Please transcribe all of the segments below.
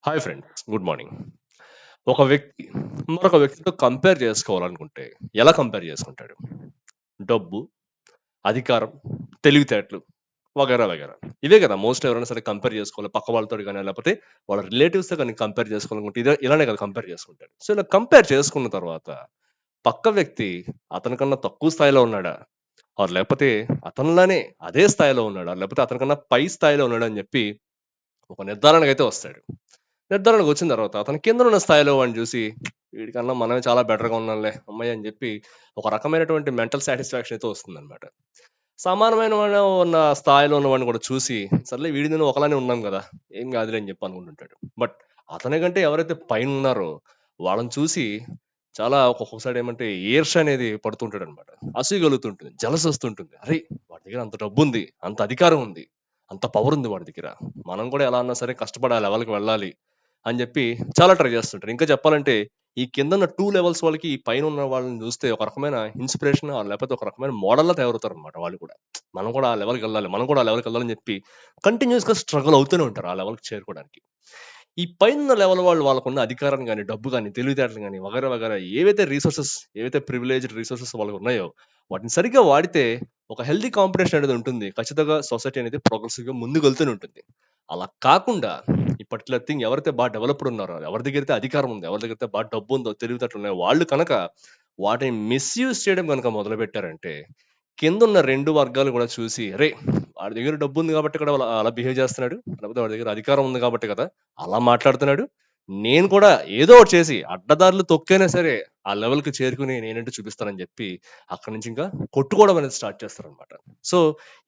Hi friends. Good morning. ఒక వ్యక్తి మరొక వ్యక్తితో కంపేర్ చేసుకోవాలనుకుంటే ఎలా కంపేర్ చేసుకుంటాడు? డబ్బు, అధికారం, తెలివితేటలు వగైరా, వగైరా. ఇవే కదా మోస్ట్ ఎవరైనా సరే కంపేర్ చేసుకోవాలి. పక్క వాళ్ళతోటి గాని, లేకపోతే వాళ్ళ రిలేటివ్స్‌తో గాని కంపేర్ చేసుకోవాలనుకుంటే ఇలానే కదా కంపేర్ చేసుకుంటాడు. సో, ఇలా కంపేర్ చేసుకున్న తర్వాత పక్క వ్యక్తి అతనికన్నా తక్కువ స్థాయిలో ఉన్నాడా? లేకపోతే అతనిలానే అదే స్థాయిలో ఉన్నాడా? లేకపోతే అతనికన్నా పై స్థాయిలో ఉన్నాడా? అని చెప్పి ఒక నిర్ధారణకైతే వస్తాడు. నిర్ధారణకొచ్చిన తర్వాత అతని కిందనున్న స్థాయిలో వాడిని చూసి, వీడికన్నా మనమే చాలా బెటర్‌గా ఉన్నాంలే, హమ్మయ్య! అని చెప్పి ఒక రకమైనటువంటి మెంటల్ సాటిస్ఫాక్షన్ అయితే వస్తుందనమాట. సమానమైన వాడు ఉన్న స్థాయిలో ఉన్నవాడిని కూడా చూసి, సర్లే వీడు నేను ఒకలానే ఉన్నాం గదా! ఏం కాదులే అని చెప్పి అనుకుంటుంటాడు. బట్ అతని కంటే ఎవరైతే పైనున్నారో వాళ్ళని చూసి చాలా ఒక్కొక్కసారి ఏమంటే ఈర్ష్య అనేది పడుతుంటాడనమాట. అసూయ కలుగుతుంటుంది. జలస్ వస్తుంటుంది. అరేయ్! వాడి దగ్గర అంత డబ్బుంది, అంత అధికారం ఉంది, అంత పవర్ ఉంది వాడి దగ్గర. మనం కూడా ఎలా అన్నా సరే కష్టపడి ఆ లెవెల్‌కి వెళ్ళాలి అని జెప్పి చాలా ట్రై జేస్తుంటారు. ఇంకా చెప్పాలంటే ఈ కిందున్న 2 లెవెల్స్ వాళ్ళకి ఈ పైనున్న వాళ్ళని జూస్తే ఒక రకమైన ఇన్‌స్పిరేషన్ లేకపోతే ఒక రకమైన మోడల్‌లా తయారవుతారనమాట వాళ్ళు కూడా. మనం కూడా ఆ లెవెల్‌కెళ్ళాలి, మనం కూడా ఆ లెవెల్‌కెళ్ళాలని జెప్పి కంటిన్యూయస్‌గా స్ట్రగుల్ అవుతూనే ఉంటారు ఆ లెవెల్‌కి చేరుకోవడానికి. ఈ పైనున్న లెవెల్ వాళ్ళు వాళ్ళకున్న అధికారం గాని, డబ్బు గాని, తెలివితేటలు గాని వగైరా, వగైరా ఏవైతే ప్రివిలేజ్డ్ రిసోర్సెస్ వాళ్ళకున్నాయో వాటిని సరిగ్గా వాడితే ఒక హెల్తీ కాంపిటీషన్ అనేది ఉంటుంది. ఖచ్చితంగా సొసైటీ అనేది ప్రోగ్రెసివ్‌గా ముందుకెళ్తూనే ఉంటుంది. అలా కాకుండా ఈ పర్టిక్యులర్ థింగ్ ఎవరైతే డెవలప్డ్ ఉన్నారో, ఎవరి దగ్గరైతే అధికారం ఉందో, ఎవరి దగ్గరైతే డబ్బుందో, తెలివితేటలున్నాయో వాళ్ళు కనుక వాటిని మిస్‌యూజ్ చేయడం గనుక మొదలుపెట్టారంటే, కిందున్న 2 వర్గాలు గూడా చూసి, అరేయ్! వాడి దగ్గర డబ్బుంది గాబట్టి కదా అలా అలా బిహేవ్ చేస్తున్నాడు. లేకపోతే వాడి దగ్గర అధికారం ఉంది గాబట్టే కదా అలా మాట్లాడుతున్నాడు. నేను కూడా ఏదో ఒకటి చేసి అడ్డదారులు తొక్కైనా సరే ఆ లెవెల్‌కి చేరుకొని నేనేంటో చూపిస్తానని జెప్పి అక్కడి నుంచి ఇంకా కొట్టుకోవడం అనేది స్టార్ట్ చేస్తారనమాట. సో,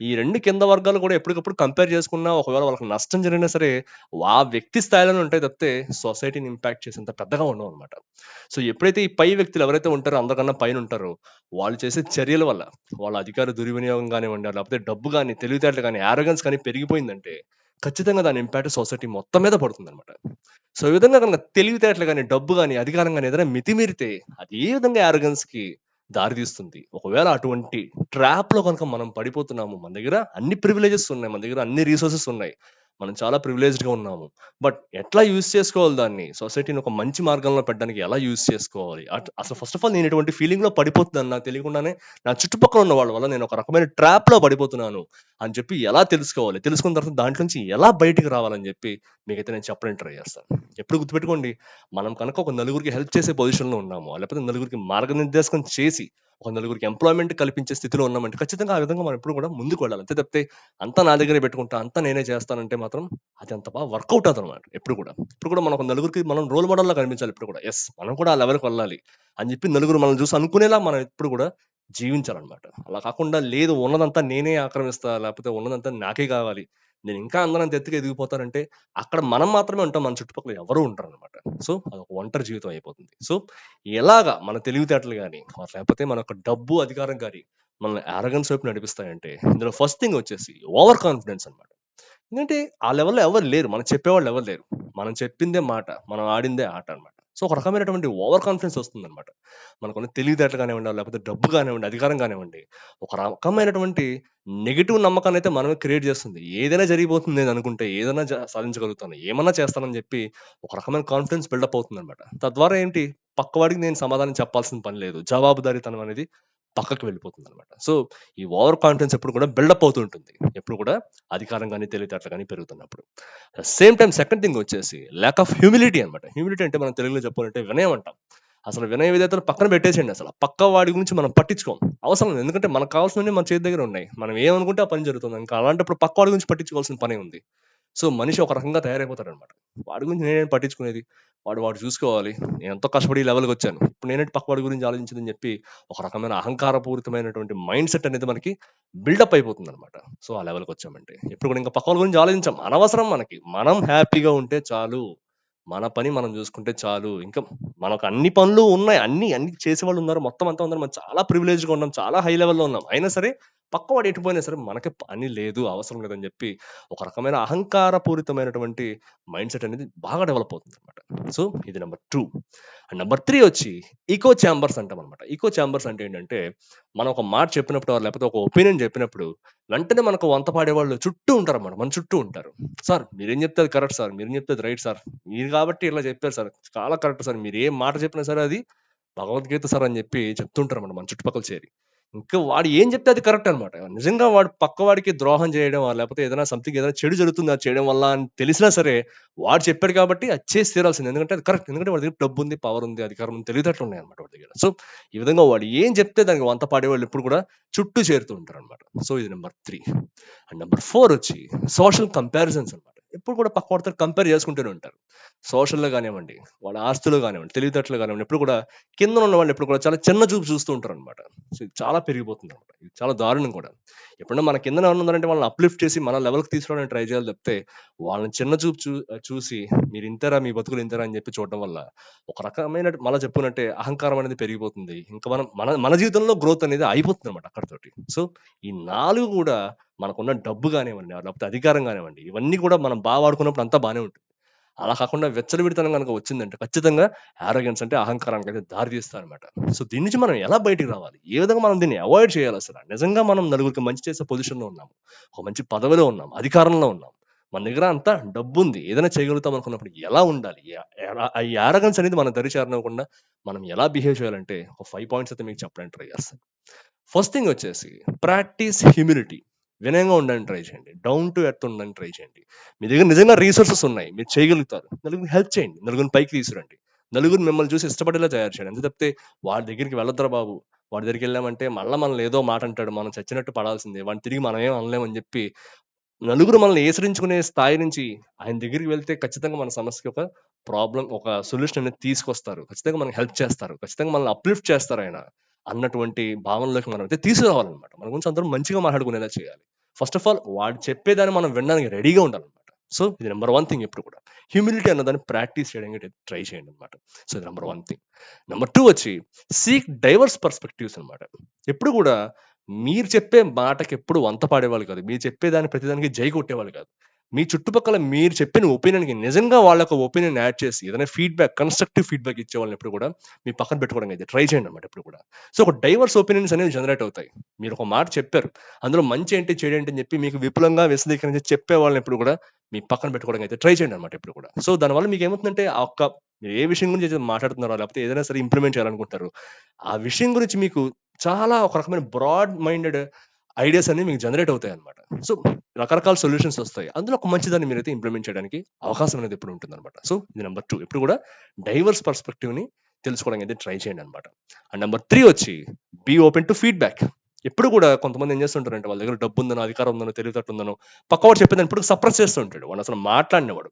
ఈ 2 కింద వర్గాలు కూడా ఎప్పటికప్పుడు కంపేర్ చేసుకున్నా ఒకవేళ వాళ్ళకి నష్టం జరిగినా సరే ఆ వ్యక్తి స్థాయిలోనే ఉంటాయి తప్పితే సొసైటీని ఇంపాక్ట్ చేసేంత పెద్దగా ఉండవనమాట. సో, ఎప్పుడైతే ఈ పై వ్యక్తులు ఎవరైతే ఉంటారో అందరికన్నా పైనుంటారో వాళ్ళు చేసే చర్యల వల్ల వాళ్ళ అధికార దుర్వినియోగం గానివ్వండి, లేకపోతే డబ్బు గాని, తెలివితేటలు గాని, యారోగన్స్ గాని పెరిగిపోయిందంటే ఖచ్చితంగా దాని ఇంపాక్ట్ సొసైటీ మొత్తం మీద పడుతుందనమాట. సో, ఈ విధంగా గనక తెలివితేటలు గాని, డబ్బు గాని, అధికారం గాని ఏదైనా మితిమీరితే అది ఏ విధంగా యారోగన్స్‌కి దారి తీస్తుంది. ఒకవేళ అటువంటి ట్రాప్‌లో గనుక మనం పడిపోతున్నాము. మన దగ్గర అన్ని ప్రివిలేజెస్ ఉన్నాయి. మన దగ్గర అన్ని రిసోర్సెస్ ఉన్నాయి. మనం చాలా ప్రివిలేజ్డ్‌గా ఉన్నాము. బట్ ఎట్లా యూజ్ చేసుకోవాలి దాన్ని? సొసైటీని ఒక మంచి మార్గంలో పెట్టడానికి ఎలా యూజ్ చేసుకోవాలి? అసలు ఫస్ట్ ఆఫ్ ఆల్ నేను ఇటువంటి ఫీలింగ్‌లో పడిపోతున్నాను. నాకు తెలియకుండానే నా చుట్టుపక్కల ఉన్న వాళ్ళ వల్ల నేను ఒక రకమైన ట్రాప్‌లో పడిపోతున్నాను అని చెప్పి ఎలా తెలుసుకోవాలి? తెలుసుకున్న తర్వాత దాంట్లో నుంచి ఎలా బయటికి రావాలని చెప్పి మీకైతే నేను చెప్పడానికి ట్రై చేస్తాను. ఎప్పుడు గుర్తుపెట్టుకోండి. మనం కనుక ఒక నలుగురికి హెల్ప్ చేసే పొజిషన్‌లో ఉన్నాము. లేకపోతే నలుగురికి మార్గనిర్దేశకం చేసి, ఒక నలుగురికి ఎంప్లాయ్‌మెంట్ కల్పించే స్థితిలో ఉన్నామంటే ఖచ్చితంగా ఆ విధంగా మనం ఎప్పుడు కూడా ముందుకు వెళ్ళాలి. అంతే తప్పితే అంతా నా దగ్గరే పెట్టుకుంటా, అంతా నేనే చేస్తానంటే మాత్రం అది అంత బాగా వర్కౌట్ అవ్వదనమాట ఎప్పుడు కూడా. ఇప్పుడు కూడా మనం ఒక నలుగురికి మనం రోల్ మోడల్‌లా కనిపించాలి ఎప్పుడు కూడా. యెస్! మనం కూడా ఆ లెవెల్‌కి వెళ్ళాలి అని చెప్పి నలుగురు మనల్ని చూసి అనుకునేలా మనం ఎప్పుడు కూడా జీవించాలనమాట. అలా కాకుండా లేదు ఉన్నదంతా నేనే ఆక్రమిస్తా, లేకపోతే ఉన్నదంతా నాకే కావాలి. నేను ఇంకా అందనంత ఎత్తుగా ఎదిగిపోతానంటే అక్కడ మనం మాత్రమే ఉంటాం. మన చుట్టుపక్కల ఎవరు ఉండరనమాట. సో, అదొక ఒంటరి జీవితం అయిపోతుంది. సో, ఎలాగా మన తెలివితేటలు గాని, లేకపోతే మన యొక్క డబ్బు, అధికారం గాని మనల్ని యారగన్స్ వైపు నడిపిస్తాయంటే, ఇందులో ఫస్ట్ థింగ్ వచ్చేసి ఓవర్ కాన్ఫిడెన్స్ అనమాట. ఎందుకంటే ఆ లెవెల్‌లో ఎవరు లేరు. మనకు చెప్పేవాళ్ళు ఎవరు లేరు. మనం చెప్పిందే మాట. మనం ఆడిందే ఆట అన్నమాట. సో, ఒక రకమైనటువంటి ఓవర్ కాన్ఫిడెన్స్ వస్తుందన్నమాట. మనకున్న తెలివితేటలు కానివ్వండి, లేకపోతే డబ్బు కానివ్వండి, అధికారం కానివ్వండి, ఒక రకమైనటువంటి నెగెటివ్ నమ్మకాన్నయితే మనమే క్రియేట్ చేస్తుంది. ఏదైనా జరిగిపోతుంది నేను అనుకుంటే, ఏదైనా సాధించగలుగుతాను, ఏమన్నా చేస్తానని చెప్పి ఒక రకమైన కాన్ఫిడెన్స్ బిల్డప్ అవుతుందన్నమాట. తద్వారా ఏంటి పక్కవాడికి నేను సమాధానం చెప్పాల్సిన పని లేదు. జవాబుదారీతనం అనేది పక్కకి వెళ్ళిపోతుందన్నమాట. సో, ఈ ఓవర్ కాన్ఫిడెన్స్ ఎప్పుడు కూడా బిల్డప్ అవుతూ ఉంటుంది. ఎప్పుడు కూడా అధికారం గాని, తెలివితేటలు గాని పెరుగుతున్నప్పుడు. సేమ్ టైమ్ సెకండ్ థింగ్ వచ్చేసి ల్యాక్ ఆఫ్ హ్యూమిలిటీ అన్నమాట. హ్యూమిలిటీ అంటే మనం తెలుగులో చెప్పాలంటే వినయం అంటాం. అసలు వినయ విధేయతలు పక్కన పెట్టేసేయండి అసల. పక్క వాడి గురించి మనం పట్టించుకోం. అవసరం లేదు. ఎందుకంటే మనకు కావాల్సినవన్నీ మన చేతి దగ్గర ఉన్నాయి. మనం ఏమనుకుంటే ఆ పని జరుగుతుంది. ఇంకా అలాంటప్పుడు పక్క వాడి గురించి పట్టించుకోవాల్సిన పనేముంది? సో, మనిషి ఒక రకంగా తయారైపోతాడన్నమాట. వాడి గురించి నేనేం పట్టించుకునేది. వాడు చూసుకోవాలి. నేనెంతో కష్టపడి ఈ లెవెల్‌కొచ్చాను. ఇప్పుడు నేనేంటి పక్కవాడి గురించి ఆలోచించేదని చెప్పి ఒక రకమైన అహంకారపూరితమైనటువంటి మైండ్ సెట్ అనేది మనకి బిల్డప్ అయిపోతుందన్నమాట. సో, ఆ లెవెల్‌కొచ్చామంటే. ఎప్పుడు కూడా ఇంకా పక్కోళ్ళ గురించి ఆలోచించం. అనవసరం మనకి. మనం హ్యాపీగా ఉంటే చాలు. మన పని మనం జూసుకుంటే చాలు. ఇంకా మనకు అన్ని పనులు ఉన్నాయి. అన్ని చేసేవాళ్ళున్నారు. మొత్తం అంతా ఉన్నారు. మనం చాలా ప్రివిలేజ్డ్‌గా ఉన్నాం. చాలా హై లెవెల్‌లో ఉన్నాం. అయినా సరే పక్కవాడు ఎటుపోయినా సరే మనకి పని లేదు, అవసరం లేదని చెప్పి ఒక రకమైన అహంకారపూరితమైనటువంటి మైండ్ సెట్ అనేది బాగా డెవలప్ అవుతుందనమాట. సో, ఇది నంబర్ 2. అండ్ నంబర్ 3 వచ్చి ఈకో చాంబర్స్ అంటామనమాట. ఈకో చాంబర్స్ అంటే ఏంటంటే, మనం ఒక మాట చెప్పినప్పుడు లేకపోతే ఒక ఒపీనియన్ చెప్పినప్పుడు వెంటనే మనకు వంత పాడేవాళ్ళు చుట్టూ ఉంటారన్నమాట. మన చుట్టూ ఉంటారు. "సార్ మీరేం చెప్తే అది కరెక్ట్ సార్. మీరేం చెప్తే అది రైట్ సార్. మీరు కాబట్టి ఇలా చెప్పారు సార్. చాలా కరెక్ట్ సార్. మీరు ఏ మాట చెప్పినా సరే అది భగవద్గీత సార్" అని చెప్పి చెప్తుంటారన్నమాట మన చుట్టుపక్కల చేరి. ఇంకా వాడు ఏం చెప్తే అది కరెక్ట్ అనమాట. నిజంగా వాడు పక్కవాడికి ద్రోహం చేయడం, లేకపోతే ఏదైనా సంథింగ్ ఏదైనా చెడు జరుగుతుంది అది చేయడం వల్ల అని తెలిసినా సరే, వాడు చెప్పాడు కాబట్టి అది చేసి తీరాల్సిందే. ఎందుకంటే అది కరెక్ట్. ఎందుకంటే వాడి దగ్గర డబ్బుంది, పవరుంది, అధికారం ఉంది, తెలివితేటలున్నాయన్నమాట వాడి దగ్గర. సో, ఈ విధంగా వాడు ఏం చెప్తే దానికి వంత పాడేవాళ్ళు ఎప్పుడు కూడా చుట్టూ చేరుతూ ఉంటారనమాట. సో, ఇది నంబర్ 3. అండ్ నంబర్ 4 వచ్చి సోషల్ కంపారిజన్స్ అనమాట. ఎప్పుడు కూడా పక్కవాడితో కంపేర్ చేసుకుంటూనే ఉంటారు. సోషల్‌లో గానివ్వండి, వాళ్ళ ఆస్తులో గానివ్వండి, తెలివితేటలు గానివ్వండి, ఎప్పుడు కూడా కిందన ఉన్న వాళ్ళని ఎప్పుడు కూడా చాలా చిన్న చూపు చూస్తూ ఉంటారనమాట. సో, ఇది చాలా పెరిగిపోతుందనమాట. ఇది చాలా దారుణం కూడా. ఎప్పుడన్నా మన కిందన ఎవరైనా ఉన్నారంటే వాళ్ళని అప్‌లిఫ్ట్ చేసి మన లెవెల్‌కి తీసుకురావడానికి ట్రై చేయాలి తప్పితే, వాళ్ళని చిన్న చూపు చూసి మీరు ఇంతేరా, మీ బతుకులు ఇంతేరా అని చెప్పి చూడడం వల్ల ఒక రకమైన మళ్ళా చెప్పుకున్నట్టే అహంకారం అనేది పెరిగిపోతుంది. ఇంకా మనం మన మన జీవితంలో గ్రోత్ అనేది అయిపోతుందనమాట అక్కడితోటి. సో, ఈ 4 కూడా మనకున్న డబ్బు గానివ్వండి, లేకపోతే అధికారం గానివ్వండి, ఇవన్నీ కూడా మనం వాడుకున్నప్పుడు అంతా బానే ఉంటుంది. అలా కాకుండా విచ్చలవిడితనం గనక వచ్చిందంటే ఖచ్చితంగా యారోగెన్స్ అంటే అహంకారానికైతే దారి తీస్తాదనమాట. సో, దీని నుంచి మనం ఎలా బయటికి రావాలి? ఏ విధంగా మనం దీన్ని అవాయిడ్ చేయాలసల? నిజంగా మనం నలుగురికి మంచి చేసే పొజిషన్‌లో ఉన్నాము. ఒక మంచి పదవిలో ఉన్నాం. అధికారంలో ఉన్నాం. మన దగ్గర అంతా డబ్బుంది. ఏదైనా చేయగలుగుతాం అనుకున్నప్పుడు ఎలా ఉండాలి? ఎలా ఈ యారోగన్స్ అనేది మన దరి చేరనివ్వకుండా మనం ఎలా బిహేవ్ చేయాలంటే ఒక 5 పాయింట్స్ అయితే మీకు చెప్పడానికి ట్రై చేస్తాను. ఫస్ట్ థింగ్ వచ్చేసి ప్రాక్టీస్ హ్యూమిలిటీ. వినయంగా ఉండడానికి ట్రై చేయండి. డౌన్ టు ఎర్త్ ఉండడానికి ట్రై చేయండి. మీ దగ్గర నిజంగా రిసోర్సెస్ ఉన్నాయి. మీరు చేయగలుగుతారు. నలుగురికి హెల్ప్ చేయండి. నలుగురిని పైకి తీసుకురండి. నలుగురు మిమ్మల్ని చూసి ఇష్టపడేలా తయారు చేయండి. అంతే తప్పితే వాడి దగ్గరికి వెళ్ళొద్దురా బాబు! వాడి దగ్గరికెళ్ళామంటే మళ్ళా మనల్ని ఏదో మాట అంటాడు. మనం చచ్చినట్టు పడాల్సిందే. వాడిని తిరిగి మనం ఏమి అనలేం అని చెప్పి నలుగురు మనల్ని ఈసరించుకునే స్థాయి నుంచి ఆయన దగ్గరికి వెళ్తే ఖచ్చితంగా మన సమస్యకి ఒక ఒక సొల్యూషన్ అనేది తీసుకొస్తారు. ఖచ్చితంగా మనకు హెల్ప్ చేస్తారు. ఖచ్చితంగా మనల్ని అప్‌లిఫ్ట్ చేస్తారాయన. అన్నటువంటి భావనలోకి మనమైతే తీసుకురావాలనమాట. మన గురించి అందరూ మంచిగా మాట్లాడుకునేలా చేయాలి. ఫస్ట్ ఆఫ్ ఆల్ వాడు చెప్పేదాన్ని మనం వినడానికి రెడీగా ఉండాలనమాట. సో, ఇది నంబర్ 1 థింగ్ ఎప్పుడు కూడా. హ్యూమిలిటీ అన్నదాన్ని ప్రాక్టీస్ చేయడానికి ట్రై చేయండనమాట. సో, ఇది నంబర్ 1 థింగ్. నంబర్ 2 వచ్చి సీక్ డైవర్స్ పర్స్పెక్టివ్స్ అనమాట. ఎప్పుడు కూడా మీరు చెప్పే మాటకెప్పుడు వంత పాడేవాళ్ళు కాదు. మీరు చెప్పేదాన్ని ప్రతిదానికి జై కొట్టేవాళ్ళు కాదు. మీ చుట్టుపక్కల మీరు చెప్పిన ఒపీనియన్‌కి నిజంగా వాళ్ళొక ఒపీనియన్ యాడ్ చేసి ఏదైనా కన్‌స్ట్రక్టివ్ ఫీడ్‌బ్యాక్ ఇచ్చేవాళ్ళని ఎప్పుడు కూడా మీ పక్కన పెట్టుకోవడానికి అయితే ట్రై చేయండన్నమాట ఎప్పుడు కూడా. సో, ఒక డైవర్స్ ఒపీనియన్స్ అనేవి జనరేట్ అవుతాయి. మీరొక మాట చెప్పారు. అందులో మంచేంటి, చెడేంటి అని చెప్పి మీకు విపులంగా విశదీకరించి చెప్పే వాళ్ళని ఎప్పుడు కూడా మీ పక్కన పెట్టుకోవడానికి అయితే ట్రై చేయండన్నమాట ఎప్పుడు కూడా. సో, దానివల్ల మీకేమవుతుందంటే మీరు ఏ విషయం గురించి అయితే మాట్లాడుతున్నారో లేకపోతే ఏదైనా సరే ఇంప్లిమెంట్ చేయాలనుకుంటారో, ఆ విషయం గురించి మీకు చాలా ఒక రకమైన బ్రాడ్ మైండెడ్ ఐడియాస్ అనేవి మీకు జనరేట్ అవుతాయన్నమాట. సో, రకరకాల సొల్యూషన్స్ వస్తాయి. అందులో ఒక మంచిదాన్ని మీరైతే ఇంప్లిమెంట్ చేయడానికి అవకాశం అనేది ఎప్పుడు ఉంటుందన్నమాట. సో, ఇది నంబర్ 2. ఎప్పుడు కూడా డైవర్స్ పర్స్పెక్టివ్‌ని తెలుసుకోవడానికి అయితే ట్రై చేయండన్నమాట. అండ్ నంబర్ 3 వచ్చి బీ ఓపెన్ టు ఫీడ్‌బ్యాక్. ఎప్పుడు కూడా కొంతమంది ఏం చేస్తుంటారంటే వాళ్ళ దగ్గర డబ్బుందనో, అధికారం ఉందనో, తెలివితేటలుందనో పక్కవాడు చెప్పేదాన్ని ఎప్పుడు సప్రెస్ చేస్తూ ఉంటాడు. వాడసలు మాట్లాడనివ్వడు.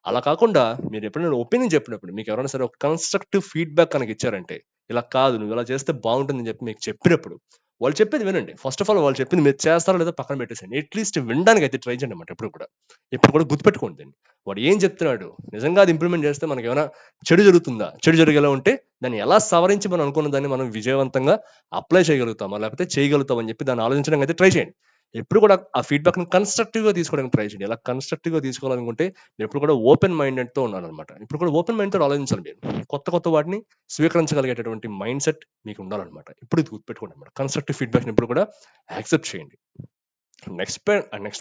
అలా కాకుండా మీరెప్పుడైనా ఒపీనియన్ చెప్పినప్పుడు మీకెవరైనా సరే ఒక కన్‌స్ట్రక్టివ్ ఫీడ్‌బ్యాక్ గనక ఇచ్చారంటే, ఇలా కాదు నువ్వు ఇలా చేస్తే బావుంటుందని చెప్పి మీకు చెప్పినప్పుడు, వాళ్ళు చెప్పేది వినండి. ఫస్ట్ ఆఫ్ ఆల్ వాళ్ళు చెప్పింది మీరు చేస్తారో లేదో పక్కన పెట్టేసేయండి. అట్‌లీస్ట్ వినడానికైతే ట్రై చేయండన్నమాట ఎప్పుడు కూడా. ఎప్పుడు కూడా గుర్తుపెట్టుకోండి దీన్ని. వాడు ఏం చెప్తున్నాడు? నిజంగా అది ఇంప్లిమెంట్ చేస్తే మనకేమైనా చెడు జరుగుతుందా? చెడు జరిగేలా ఉంటే దాన్ని ఎలా సవరించి మనం అనుకున్న దాన్ని మనం విజయవంతంగా అప్లై చేయగలుగుతామా? లేకపోతే చేయగలుగుతామా అని చెప్పి దాన్ని ఆలోచించడానికి అయితే ట్రై చేయండి. ఎప్పుడు కూడా ఆ ఫీడ్‌బ్యాక్‌ని కన్‌స్ట్రక్టివ్‌గా తీసుకోవడానికి ట్రై చేయండి. ఇలా కన్‌స్ట్రక్టివ్‌గా తీసుకోవాలనుకుంటే మీరెప్పుడు కూడా ఓపెన్ మైండెడ్‌తో ఉండాలనమాట. ఇప్పుడు కూడా ఓపెన్ మైండ్‌తోటి ఆలోచించాలి మీరు. కొత్త కొత్త వాటిని స్వీకరించగలిగేటటువంటి మైండ్‌సెట్ మీకుండాలనమాట. ఎప్పుడు ఇది గుర్తుపెట్టుకోండనమాట. కన్‌స్ట్రక్టివ్ ఫీడ్‌బ్యాక్‌ని ఎప్పుడు కూడా యాక్సెప్ట్ చేయండి. నెక్స్ట్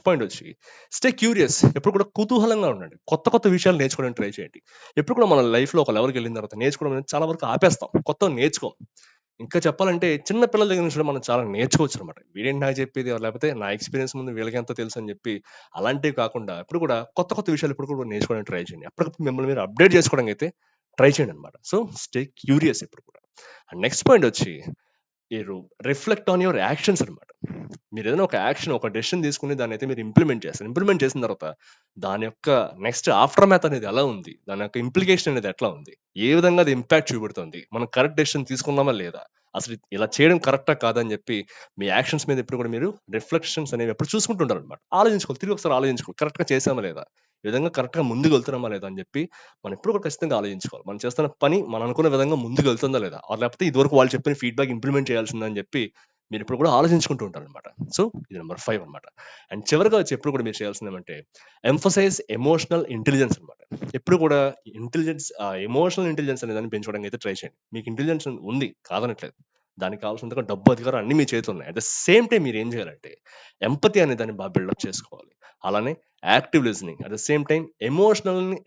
పాయింట్ వచ్చి స్టే క్యూరియస్. ఎప్పుడు కూడా కుతూహలంగా ఉండండి. కొత్త కొత్త విషయాలు నేర్చుకోవడానికి ట్రై చేయండి. ఎప్పుడు కూడా మన లైఫ్‌లో ఒక లెవెల్‌కెళ్ళిన తర్వాత నేర్చుకోవడం అనేది చాలా వరకు ఆపేస్తాం. కొత్తవి నేర్చుకోం. ఇంకా చెప్పాలంటే చిన్న పిల్లల దగ్గర నుంచి కూడా మనం చాలా నేర్చుకోవచ్చనమాట. వీడేంటి నాకు చెప్పేది లేకపోతే నా ఎక్స్‌పీరియన్స్ ముందు వీళ్ళకెంత తెలుసని చెప్పి అలాంటివి కాకుండా ఎప్పుడు కూడా కొత్త కొత్త విషయాలు ఎప్పుడు కూడా నేర్చుకోవడానికి ట్రై చేయండి. అప్పటికప్పుడు మిమ్మల్ని మీరు అప్‌డేట్ చేసుకోవడానికి అయితే ట్రై చేయండనమాట. సో, స్టే క్యూరియస్ ఎప్పుడు కూడా. అండ్ నెక్స్ట్ పాయింట్ వచ్చి మీరు రిఫ్లెక్ట్ ఆన్ యువర్ యాక్షన్స్ అనమాట. మీరేదైనా ఒక యాక్షన్, ఒక డెసిషన్ తీసుకొని దాన్నయితే మీరు ఇంప్లిమెంట్ చేస్తారు. ఇంప్లిమెంట్ చేసిన తర్వాత దాని యొక్క నెక్స్ట్ ఆఫ్టర్ మ్యాథ్ అనేది ఎలా ఉంది? దాని యొక్క ఇంప్లికేషన్ అనేది ఎట్లా ఉంది? ఏ విధంగా అది ఇంపాక్ట్ చూపెడుతుంది? మనం కరెక్ట్ డెసిషన్ తీసుకున్నామా లేదా? అసలు ఇలా చేయడం కరెక్టా కాదా అని చెప్పి మీ యాక్షన్స్ మీద ఎప్పుడు కూడా మీరు రిఫ్లెక్షన్స్ అనేవి ఎప్పుడు చూసుకుంటూ ఉండాలన్నమాట. ఆలోచించుకోవాలి. తిరిగి ఒకసారి ఆలోచించుకోవాలి. కరెక్ట్‌గా చేశామా లేదా? ఈ విధంగా కరెక్ట్‌గా ముందుకు వెళ్తున్నామా లేదా? అని చెప్పి మనం ఎప్పుడు కూడా ఖచ్చితంగా ఆలోచించుకోవాలి. మనం చేస్తున్న పని మనం అనుకున్న విధంగా ముందుకు వెళ్తుందా లేదా? లేకపోతే ఇదివరకు వాళ్ళు చెప్పిన ఫీడ్‌బ్యాక్ ఇంప్లిమెంట్ చేయాల్సిందా అని చెప్పి మీరెప్పుడు కూడా ఆలోచించుకుంటూ ఉంటారనమాట. సో, ఇది నంబర్ 5 అనమాట. అండ్ చివరగా వచ్చి ఎప్పుడు కూడా మీరు చేయాల్సిందేమంటే, ఎంఫసైజ్ ఎమోషనల్ ఇంటెలిజెన్స్ అనమాట. ఎప్పుడు కూడా ఎమోషనల్ ఇంటెలిజెన్స్ అనేదాన్ని పెంచుకోవడానికైతే ట్రై చేయండి. మీకు ఇంటెలిజెన్స్ ఉంది కాదనట్లేదు. దానికి కావాల్సినంతగా డబ్బు, అధికారం అన్నీ మీ చేతిలో ఉన్నాయి. అట్ ద సేమ్ టైమ్ మీరేం చేయాలంటే, ఎంపతి అనే దాన్ని బాగా బిల్డప్ చేసుకోవాలి. అలానే active listening, at the same time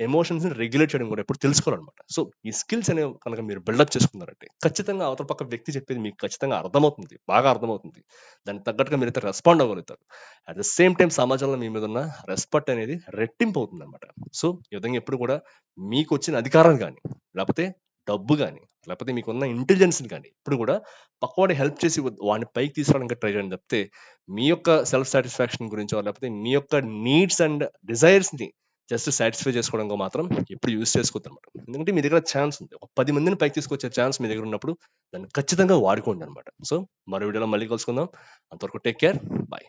ఎమోషన్స్‌ని రెగ్యులేట్ చేయడం కూడా ఎప్పుడు తెలుసుకోవాలనమాట. సో, ఈ స్కిల్స్ అనేవి కనుక మీరు బిల్డప్ చేసుకున్నారంటే, ఖచ్చితంగా అవతల పక్క వ్యక్తి చెప్పేది మీకు ఖచ్చితంగా అర్థమవుతుంది. బాగా అర్థమవుతుంది. దానికి తగ్గట్టుగా మీరైతే రెస్పాండ్ అవ్వగలుగుతారు. అట్ ద సేమ్ టైమ్ సమాజంలో మీ మీదున్న రెస్పెక్ట్ అనేది రెట్టింపు అవుతుందనమాట. సో, ఈ విధంగా ఎప్పుడు కూడా మీకొచ్చిన అధికారం గాని, లేపోతే డబ్బు గాని, లేపోతే మీకున్న ఇంటెలిజెన్స్‌ని గాని, ఎప్పుడు కూడా పక్కవాడికి హెల్ప్ చేసి వాడిని పైకి తీసుకురావడానికి ట్రై చేయండి తప్పితే, మీ యొక్క సెల్ఫ్ సాటిస్ఫాక్షన్ గురించో, లేపోతే మీ యొక్క నీడ్స్ అండ్ డిజైర్స్‌ని జస్ట్ సాటిస్ఫై చేసుకోవడానికి మాత్రం ఎప్పుడు యూజ్ చేసుకోవద్దనమాట. ఎందుకంటే మీ దగ్గర ఛాన్స్ ఉంది. ఒక 10 మందిని పైకి తీసుకొచ్చే ఛాన్స్ మీ దగ్గర ఉన్నప్పుడు దాన్ని ఖచ్చితంగా వాడుకోండనమాట. సో, మరో వీడియోలో మళ్ళీ కలుసుకుందాం. అంతవరకు టేక్ కేర్. బై.